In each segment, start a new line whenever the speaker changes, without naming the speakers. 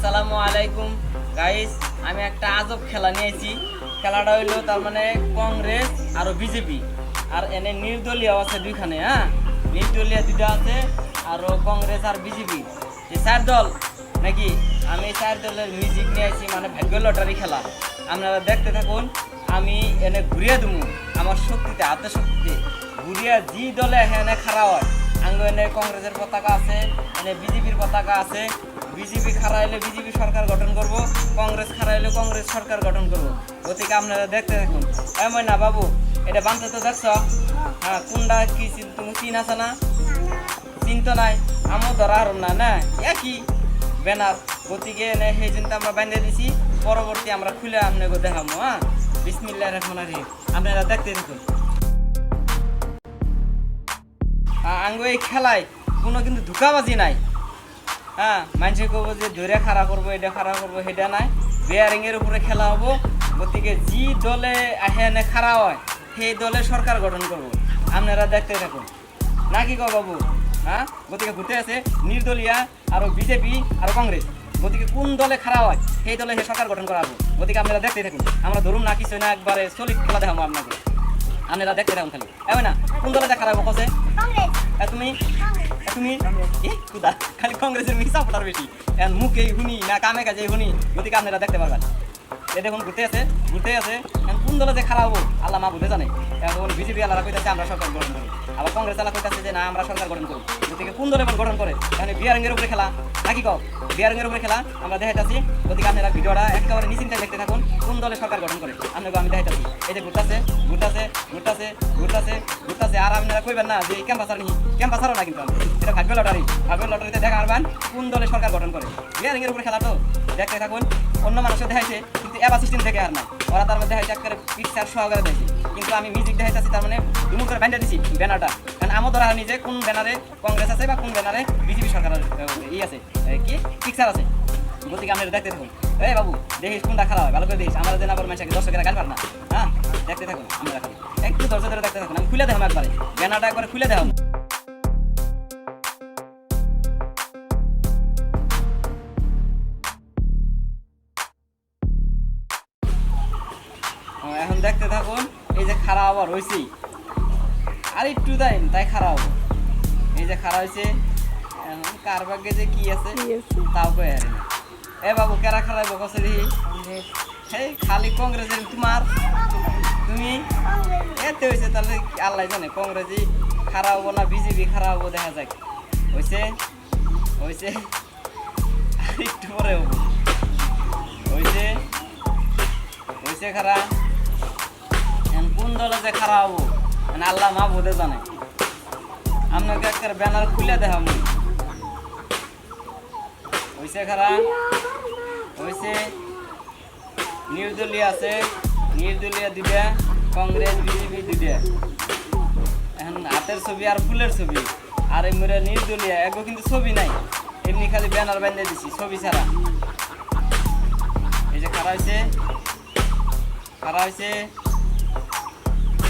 আসসালামু আলাইকুম গাইস, আমি একটা আজব খেলা নিয়েছি। খেলাটা হইলো তার মানে কংগ্রেস আর বিজেপি, আর এনে নির্দলীয় আছে দুইখানে। নির্দলীয় দুইটা আছে, আর কংগ্রেস আর বিজেপি, এই চার দল নাকি। আমি এই চার দলের মিউজিক নিয়ে আসি, মানে ভাগ্য লটারি খেলা। আপনারা দেখতে থাকুন, আমি এনে ঘুরিয়ে দেবো আমার শক্তিতে, হাতে শক্তিতে ঘুরিয়ে জি দলে এনে খাড়া হয়। আঙ্গ এনে কংগ্রেসের পতাকা আছে, এনে বিজেপির পতাকা আছে। বিজেপি খাড়া হলে বিজেপি সরকার গঠন করব, কংগ্রেস খাড়া হলে কংগ্রেস সরকার গঠন করব। গতিকে আপনারা দেখতে থাকুন। এমন না বাবু, এটা বানতে তো দেখছ? হ্যাঁ, কোনটা কি তুমি চিন আছে না? চিন্তা নাই, আমিও ধরা হারম না, না একই ব্যানার। গতিকে এনে সেই চিন্তা আমরা বাঁধে দিছি, পরবর্তী আমরা খুলে আপনাকে দেখাবো। বিসমিল্লাহির রহমানির রহিম, আপনারা দেখতে থাকুন। আঙ্গ এই খেলায় কোনো কিন্তু ধোঁকাবাজি নাই। মানুষে কব যে ধরে খাড়া করবো, এটা খাড়া করবো, সেটা নাই। বেয়ারিংয়ের উপরে খেলা হবো। গতিকে যে দলে এনে খাড়া হয় সেই দলে সরকার গঠন করবো। আপনারা দেখতে থাকুন নাকি গো বাবু? গতিকে ঘুরতে আছে নির্দলীয় আর বিজেপি আর কংগ্রেস। গতিকে কোন দলে খাড়া হয় সেই দলে সে সরকার গঠন করা হবে। গতিকে আপনারা দেখতে থাকুন। আমরা ধরুন না কিছু না, একবারে সলিড খেলা দেখাবো আপনাকে। আপনারা দেখতে থাকুন খালি। এমন না, কোন দলে দেখা রাখবো কসে? তুমি তুমি কুদা খালি কংগ্রেসের মিশা পড়ার বেশি, মুখে শুনি না কামে কাজে শুনি। গতিকে আপনারা দেখতে পারবেন। এ দেখুন ঘুরতে আছে কোন দলে যে খারাপ হবো আল্লাহ মা বুঝে জানে। এখন বিজেপি আল্লাহরা কইতাছে আমরা সরকার গঠন করি, আবার কংগ্রেস আল্লাহ কইতাছে যে না আমরা সরকার গঠন করি। গতিকে কোন দলে গঠন করে? এখানে বিয়ারিংয়ের উপরে খেলা নাকি কও? বিয়ারিংয়ের উপরে খেলা আমরা দেখাইতাছি। গতিকে আপনারা ভিডিওটা একেবারে নিশ্চিন্তে দেখতে থাকুন, কোন দলে সরকার গঠন করে আপনাকে আমি দেখাইতাছি। এই যে ঘুরতেছে ঘুরতেছে ঘুরতেছে ঘুরতেছে ঘুরতেছে, আর আপনারা কইবেন না যে ক্যাম্পাসার নি, ক্যাম্পাসারও না, কিন্তু এটা ভাগ্য লটারিতে দেখা পারবেন কোন দলে সরকার গঠন করে। বিয়ারিংয়ের উপরে খেলা তো দেখতে থাকুন। অন্য মানুষও দেখাইছে, কিন্তু এবার সিস্টেম দেখে আর নাই। ওরা তার মধ্যে দেখাইছে একেবারে পিকচার সহকারে দেখছে, কিন্তু আমি মিউজিক দেখাইতেছি। তার মানে দুমুখ করে ব্যান্ডে দিছি ব্যানারটা, কারণ আমার ধরা হয়নি যে কোন ব্যানারে কংগ্রেস আছে বা কোন ব্যানারে বিজেপি সরকারের আছে কি পিকচার আছে। গতিকে আপনারা দেখতে থাকুন। এই বাবু দেখিস কোনটা খারাপ হয়, ভালো করে দেখিস। আমরা যেন আবার মানুষকে দর্শকেরা গাল পার না। দেখতে থাকুন, আমরা খালি একটু ধৈর্য ধরে দেখতে থাকুন। আমি খুলে দেখাম একবারে, ব্যানারটা একবারে খুলে দেখাম। এখন দেখতে থাকুন। এই যে খাড়া আবার হয়েছি, আর একটু দেন তাই খাড়া হবো। এই যে খাড়া হয়েছে, কার ভাগ্যে যে কি আছে তাও কয়ে আর না। এ বাবু কেরা খাড়াইবো কছে দেখি? এই খালি কংগ্রেসের তোমার তুমি এতে হয়েছে, তাহলে আল্লাহ জানে কংগ্রেসই খাড়া হবো না বিজেপি খাড়া হবো, দেখা যাক। হয়েছে হয়েছে আর একটু পরে হবো। হয়েছে হয়েছে খাড়া। কোন দলে যে খারাপ হবো আল্লাহ মা বোধে জানে। আপনাকে একটা ব্যানার খুলে দেখাবো। হয়েছে খারাপ হয়েছে। নির্দলীয় আছে, নির্দলীয় দুইটা, কংগ্রেস বিজেপি দুইটা। এখন হাতের ছবি আর ফুলের ছবি, আর এমনি নির্দলীয় এগো কিন্তু ছবি নাই, এমনি খালি ব্যানার বেঁধে দিছি ছবি ছাড়া। এই যে খারাপ হয়েছে খারাপ হয়েছে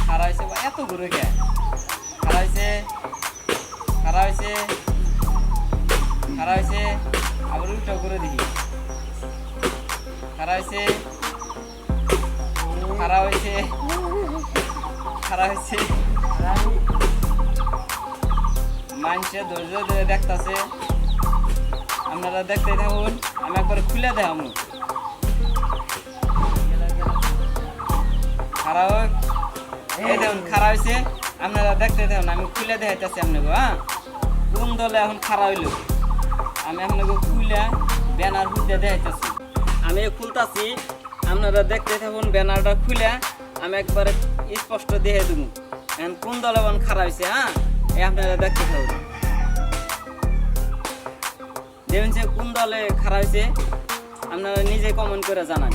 খাড়া হয়েছে, এত ঘুরে কে খাড়া হয়েছে খাড়া হয়েছে খাড়া হয়েছে। আবার উল্টো করে দেখি খাড়া হয়েছে খাড়া হয়েছে খাড়া হয়েছে। মানুষে ধৈর্য ধরে দেখতেছে, আপনারা দেখতে থাকুন। আমি একবার খুলে দেখাবো। খাড়া হোক, এই দেখুন খাড়া হয়েছে। আপনারা দেখতে থাকুন, আমি খুলে দেখাইতেছি আপনাকে। কোন দলে এখন খাড়া হইল আমি আপনাকে খুলে ব্যানার খুলে দেখাইতেছি। আমি খুলতেছি, আপনারা দেখতে থাকুন। ব্যানারটা খুলে আমি একবারে স্পষ্ট দেখে দেবো এখন কোন দলে এখন খাড়া হয়েছে। এই আপনারা দেখতে থাকুন, দেখুন যে কোন দলে খাড়া হয়েছে। আপনারা নিজে কমেন্ট করে জানান।